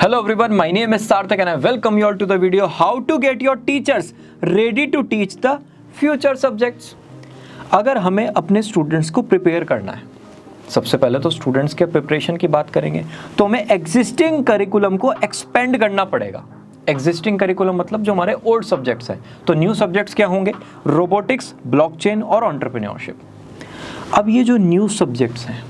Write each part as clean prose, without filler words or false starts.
Hello everyone, my name is Sarthak and I welcome you all to the video how to get your teachers ready to teach the future subjects। अगर हमें अपने students को prepare करना है, सबसे पहले तो स्टूडेंट्स के प्रिपरेशन की बात करेंगे तो हमें एग्जिस्टिंग करिकुलम को एक्सपेंड करना पड़ेगा। एग्जिस्टिंग करिकुलम मतलब जो हमारे ओल्ड सब्जेक्ट्स हैं, तो न्यू सब्जेक्ट्स क्या होंगे? रोबोटिक्स, ब्लॉकचेन और एंटरप्रेन्योरशिप। अब ये जो न्यू सब्जेक्ट्स हैं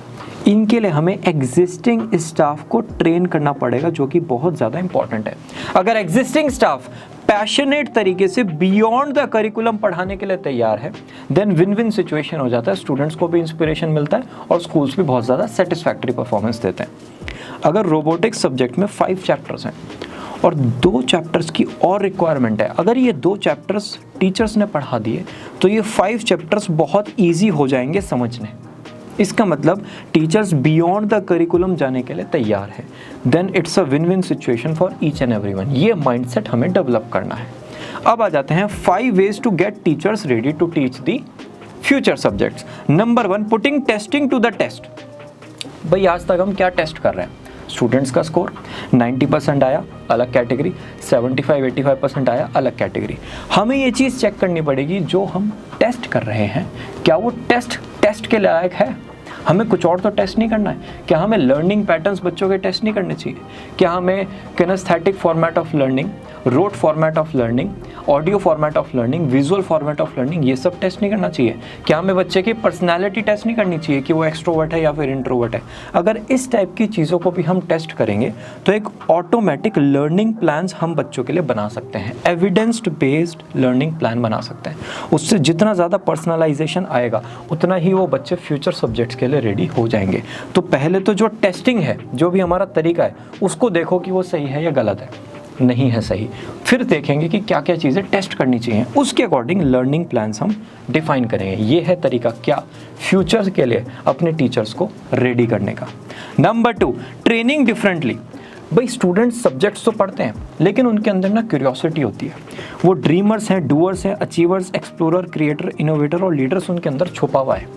इनके लिए हमें एग्जिस्टिंग स्टाफ को ट्रेन करना पड़ेगा, जो कि बहुत ज़्यादा इंपॉर्टेंट है। अगर एग्जिस्टिंग स्टाफ पैशनेट तरीके से बियॉन्ड द करिकुलम पढ़ाने के लिए तैयार है, देन विन विन सिचुएशन हो जाता है। स्टूडेंट्स को भी इंस्पिरेशन मिलता है और स्कूल्स भी बहुत ज़्यादा सेटिस्फैक्टरी परफॉर्मेंस देते हैं। अगर रोबोटिक्स सब्जेक्ट में 5 चैप्टर्स हैं और 2 चैप्टर्स की और रिक्वायरमेंट है, अगर ये 2 चैप्टर्स टीचर्स ने पढ़ा दिए तो ये 5 चैप्टर्स बहुत ईजी हो जाएंगे समझने। इसका मतलब टीचर्स बियॉन्ड द करिकुलम जाने के लिए तैयार है। Then it's a win win situation for each and everyone. ये माइंडसेट हमें डेवलप करना है। अब आ जाते हैं 5 ways to get teachers ready to teach the future subjects. Number 1, putting testing to the test. भाई आज तक हम क्या टेस्ट कर रहे हैं? स्टूडेंट्स का स्कोर 90% आया, अलग कैटेगरी, 75-85% आया, अलग कैटेगरी। हमें ये चीज़ चेक करनी पड़ेगी जो हम टेस्ट कर रहे हैं क्या वो टेस्ट के लायक है। हमें कुछ और तो टेस्ट नहीं करना है। क्या हमें लर्निंग पैटर्न्स बच्चों के टेस्ट नहीं करने चाहिए? क्या हमें kinesthetic format of learning, rote format of learning, audio format of learning, visual format of learning, ये सब टेस्ट नहीं करना चाहिए? क्या हमें बच्चे की पर्सनैलिटी टेस्ट नहीं करनी चाहिए कि वो एक्सट्रोवर्ट है या फिर इंट्रोवर्ट है? अगर इस टाइप की चीज़ों को भी हम टेस्ट करेंगे तो एक ऑटोमेटिक लर्निंग प्लान्स हम बच्चों के लिए बना सकते हैं। एविडेंस्ड बेस्ड लर्निंग प्लान बना सकते हैं। उससे जितना ज़्यादा पर्सनलाइजेशन आएगा उतना ही वो बच्चे फ्यूचर सब्जेक्ट्स के लिए रेडी हो जाएंगे। तो पहले तो जो टेस्टिंग है, जो भी हमारा तरीका है, उसको देखो कि वो सही है या गलत है। नहीं है सही, फिर देखेंगे कि क्या क्या चीज़ें टेस्ट करनी चाहिए, उसके अकॉर्डिंग लर्निंग प्लान्स हम डिफाइन करेंगे। ये है तरीका क्या फ्यूचर के लिए अपने टीचर्स को रेडी करने का। Number 2, training differently. भाई स्टूडेंट्स सब्जेक्ट्स तो पढ़ते हैं लेकिन उनके अंदर ना क्यूरियोसिटी होती है। वो ड्रीमर्स हैं, डूअर्स हैं, अचीवर्स, एक्सप्लोरर, क्रिएटर, इनोवेटर और लीडर्स उनके अंदर छुपा हुआ है।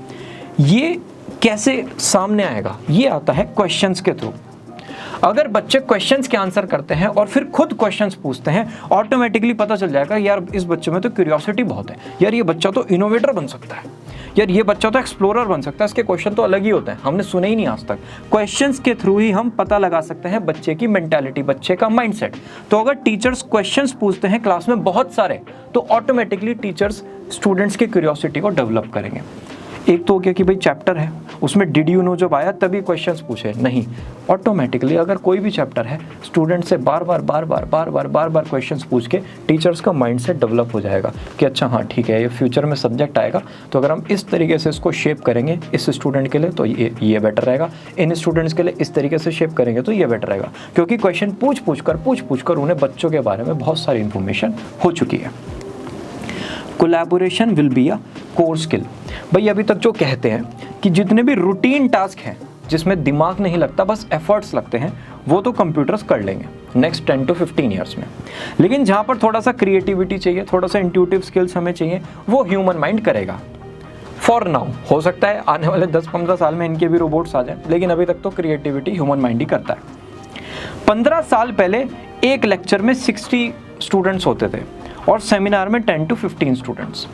ये कैसे सामने आएगा? ये आता है क्वेश्चंस के थ्रू। अगर बच्चे क्वेश्चंस के आंसर करते हैं और फिर खुद क्वेश्चंस पूछते हैं, ऑटोमेटिकली पता चल जाएगा यार इस बच्चे में तो क्यूरियोसिटी बहुत है, यार ये बच्चा तो इनोवेटर बन सकता है, यार ये बच्चा तो एक्सप्लोरर बन सकता है। इसके क्वेश्चन तो अलग ही होते हैं, हमने सुने ही नहीं आज तक। क्वेश्चंस के थ्रू ही हम पता लगा सकते हैं बच्चे की मेंटालिटी, बच्चे का माइंडसेट। तो अगर टीचर्स क्वेश्चंस पूछते हैं क्लास में बहुत सारे, तो ऑटोमेटिकली टीचर्स स्टूडेंट्स की क्यूरियोसिटी को डेवलप करेंगे। एक तो हो गया कि भाई चैप्टर है, उसमें डिड यू नो जब आया तभी क्वेश्चंस पूछे, नहीं, ऑटोमेटिकली अगर कोई भी चैप्टर है स्टूडेंट से बार बार क्वेश्चंस पूछ के टीचर्स का माइंडसेट डेवलप हो जाएगा कि अच्छा हाँ ठीक है, ये फ्यूचर में सब्जेक्ट आएगा तो अगर हम इस तरीके से इसको शेप करेंगे इस स्टूडेंट के लिए तो ये बेटर रहेगा, इन स्टूडेंट्स के लिए इस तरीके से शेप करेंगे तो ये बेटर रहेगा। क्योंकि क्वेश्चन पूछ कर उन्हें बच्चों के बारे में बहुत सारी इन्फॉर्मेशन हो चुकी है। Collaboration will be a core skill. भाई अभी तक जो कहते हैं कि जितने भी रूटीन टास्क हैं जिसमें दिमाग नहीं लगता, बस एफर्ट्स लगते हैं, वो तो कंप्यूटर्स कर लेंगे नेक्स्ट 10 to 15 ईयर्स में। लेकिन जहाँ पर थोड़ा सा क्रिएटिविटी चाहिए, थोड़ा सा इंट्यूटिव स्किल्स हमें चाहिए, वो ह्यूमन माइंड करेगा। फॉर नाउ हो सकता है आने वाले 10-15 साल में इनके भी रोबोट्स आ जाएं, लेकिन अभी तक तो क्रिएटिविटी ह्यूमन माइंड ही करता है। 15 साल पहले एक लेक्चर में 60 स्टूडेंट्स होते थे और सेमिनार में 10 to 15 स्टूडेंट्स।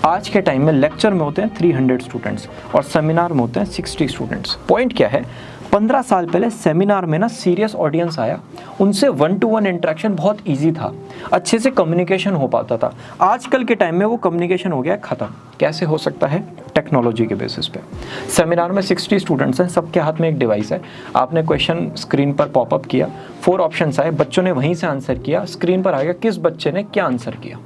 आज के टाइम में लेक्चर में होते हैं 300 स्टूडेंट्स और सेमिनार में होते हैं 60 स्टूडेंट्स। पॉइंट क्या है? 15 साल पहले सेमिनार में ना सीरियस ऑडियंस आया, उनसे 1-to-1 इंटरेक्शन बहुत इजी था, अच्छे से कम्युनिकेशन हो पाता था। आजकल के टाइम में वो कम्युनिकेशन हो गया ख़त्म। कैसे हो सकता है? टेक्नोलॉजी के बेसिस पे। सेमिनार में 60 स्टूडेंट्स हैं, सबके हाथ में एक डिवाइस है, आपने क्वेश्चन स्क्रीन पर पॉपअप किया, 4 ऑप्शंस आए, बच्चों ने वहीं से आंसर किया, स्क्रीन पर आ गया किस बच्चे ने क्या आंसर किया।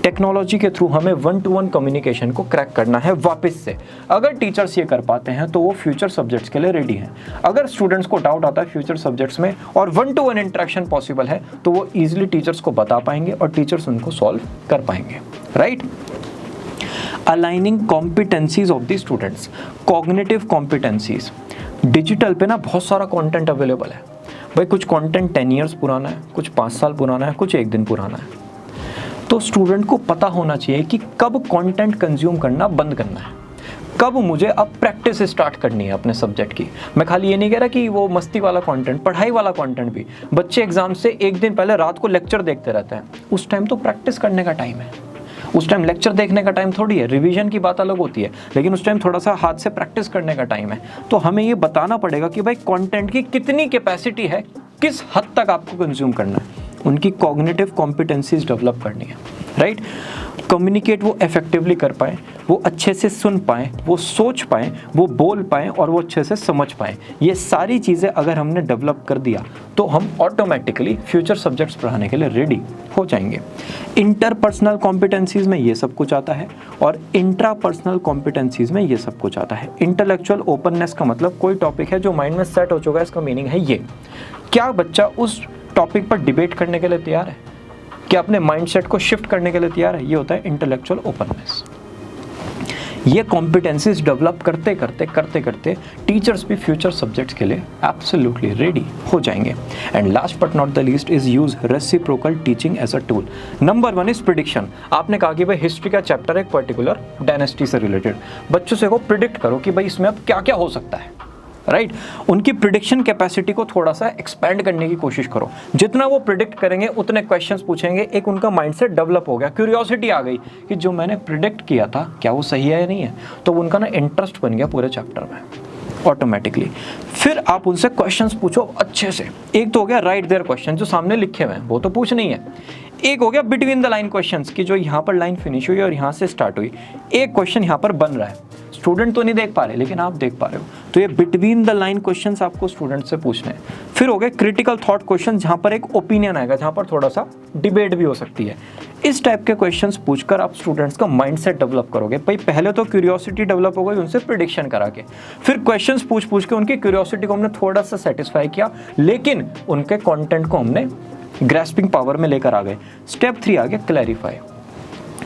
टेक्नोलॉजी के थ्रू हमें 1-to-1 कम्युनिकेशन को क्रैक करना है वापस से। अगर टीचर्स ये कर पाते हैं तो वो फ्यूचर सब्जेक्ट्स के लिए रेडी हैं। अगर स्टूडेंट्स को डाउट आता है फ्यूचर सब्जेक्ट्स में और 1-to-1 इंटरेक्शन पॉसिबल है तो वो ईजिली टीचर्स को बता पाएंगे और टीचर्स उनको सॉल्व कर पाएंगे। Right? Aligning competencies of the students, cognitive competencies. Digital पे ना बहुत सारा कंटेंट अवेलेबल है। भाई कुछ कंटेंट 10 ईयर्स पुराना है, कुछ 5 साल पुराना है, कुछ 1 दिन पुराना है। तो स्टूडेंट को पता होना चाहिए कि कब कंटेंट कंज्यूम करना बंद करना है, कब मुझे अब प्रैक्टिस स्टार्ट करनी है अपने सब्जेक्ट की। मैं खाली ये नहीं कह रहा कि वो मस्ती वाला कंटेंट, पढ़ाई वाला कंटेंट भी। बच्चे एग्जाम से एक दिन पहले रात को लेक्चर देखते रहते हैं, उस टाइम तो प्रैक्टिस करने का टाइम है, उस टाइम लेक्चर देखने का टाइम थोड़ी है। रिवीजन की बात अलग होती है, लेकिन उस टाइम थोड़ा सा हाथ से प्रैक्टिस करने का टाइम है। तो हमें ये बताना पड़ेगा कि भाई कंटेंट की कितनी कैपेसिटी है, किस हद तक आपको कंज्यूम करना है, उनकी कॉग्निटिव कॉम्पिटेंसीज डेवलप करनी है, राइट। कम्युनिकेट वो इफेक्टिवली कर पाएँ, वो अच्छे से सुन पाएँ, वो सोच पाएँ, वो बोल पाएँ और वो अच्छे से समझ पाएँ। ये सारी चीज़ें अगर हमने डेवलप कर दिया तो हम ऑटोमेटिकली फ्यूचर सब्जेक्ट्स पढ़ाने के लिए रेडी हो जाएंगे। इंटरपर्सनल कॉम्पिटेंसीज़ में ये सब कुछ आता है और इंट्रापर्सनल कॉम्पिटेंसीज़ में ये सब कुछ आता है। इंटेलेक्चुअल ओपननेस का मतलब कोई टॉपिक है जो माइंड में सेट हो चुका है, इसका मीनिंग है ये, क्या बच्चा उस टॉपिक पर डिबेट करने के लिए तैयार है, क्या अपने माइंडसेट को शिफ्ट करने के लिए तैयार है। ये होता है इंटेलेक्चुअल ओपननेस। ये कॉम्पिटेंसीज डेवलप करते करते टीचर्स भी फ्यूचर सब्जेक्ट्स के लिए एब्सोल्युटली रेडी हो जाएंगे। And last but not the least is use reciprocal teaching as a tool. Number 1 is prediction. आपने कहा कि भाई हिस्ट्री का चैप्टर एक पर्टिकुलर डायनेस्टी से रिलेटेड, बच्चों से को प्रिडिक्ट करो कि भाई इसमें अब क्या क्या हो सकता है, राइट। उनकी प्रिडिक्शन कैपेसिटी को थोड़ा सा एक्सपेंड करने की कोशिश करो। जितना वो प्रिडिक्ट करेंगे उतने क्वेश्चंस पूछेंगे, एक उनका माइंडसेट डेवलप हो गया, क्यूरियोसिटी आ गई कि जो मैंने प्रिडिक्ट किया था क्या वो सही है या नहीं है, तो उनका ना इंटरेस्ट बन गया पूरे चैप्टर में ऑटोमेटिकली। फिर आप उनसे क्वेश्चंस पूछो अच्छे से। एक तो हो गया राइट देयर क्वेश्चन, जो सामने लिखे हुए हैं वो तो पूछना ही है। एक हो गया बिटवीन द लाइन क्वेश्चंस की, जो यहाँ पर लाइन फिनिश हुई और यहाँ से स्टार्ट हुई, एक क्वेश्चन यहाँ पर बन रहा है, स्टूडेंट तो नहीं देख पा रहे लेकिन आप देख पा रहे हो, तो ये बिटवीन द लाइन क्वेश्चंस आपको स्टूडेंट से पूछने हैं। फिर हो गए क्रिटिकल थॉट क्वेश्चन, जहाँ पर एक ओपिनियन आएगा, जहाँ पर थोड़ा सा डिबेट भी हो सकती है। इस टाइप के क्वेश्चंस पूछकर आप स्टूडेंट्स का माइंडसेट डेवलप करोगे। भाई पहले तो क्यूरियोसिटी डेवलप हो गई उनसे प्रिडिक्शन करा के, फिर क्वेश्चंस पूछ के उनकी क्यूरियोसिटी को हमने थोड़ा सा सेटिस्फाई किया, लेकिन उनके कंटेंट को हमने ग्रास्पिंग पावर में लेकर आ गए। स्टेप 3 आ गया क्लैरिफाई।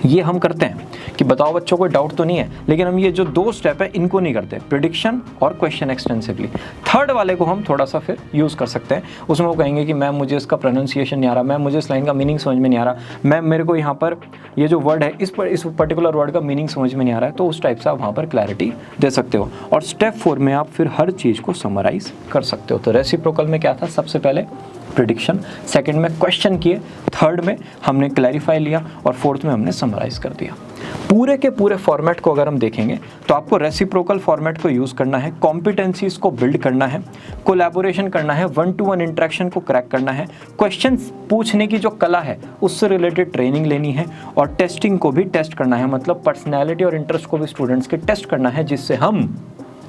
ये हम करते हैं कि बताओ बच्चों को डाउट तो नहीं है, लेकिन हम ये जो 2 स्टेप है इनको नहीं करते, प्रिडिक्शन और क्वेश्चन एक्सटेंसिवली। थर्ड वाले को हम थोड़ा सा फिर यूज़ कर सकते हैं। उसमें वो कहेंगे कि मैम मुझे इसका प्रोनाउंसिएशन नहीं आ रहा, मैम मुझे इस लाइन का मीनिंग समझ में नहीं आ रहा, मैम मेरे को यहाँ पर ये जो वर्ड है इस पर्टिकुलर वर्ड का मीनिंग समझ में नहीं आ रहा है, तो उस टाइप से आप वहाँ पर क्लैरिटी दे सकते हो। और स्टेप 4 में आप फिर हर चीज़ को समराइज कर सकते हो। तो रेसिप्रोकल में क्या था, सबसे पहले प्रिडिक्शन, सेकंड में क्वेश्चन किए, थर्ड में हमने क्लैरिफाई लिया और फोर्थ में हमने समराइज कर दिया। पूरे के पूरे फॉर्मेट को अगर हम देखेंगे तो आपको रेसिप्रोकल फॉर्मेट को यूज़ करना है, कॉम्पिटेंसीज को बिल्ड करना है, कोलैबोरेशन करना है, 1-to-1 इंटरेक्शन को क्रैक करना है, क्वेश्चन पूछने की जो कला है उससे रिलेटेड ट्रेनिंग लेनी है, और टेस्टिंग को भी टेस्ट करना है, मतलब पर्सनैलिटी और इंटरेस्ट को भी स्टूडेंट्स के टेस्ट करना है, जिससे हम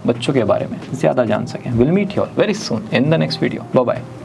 बच्चों के बारे में ज़्यादा जान सकें। Will meet you all very soon in the next video. Bye bye.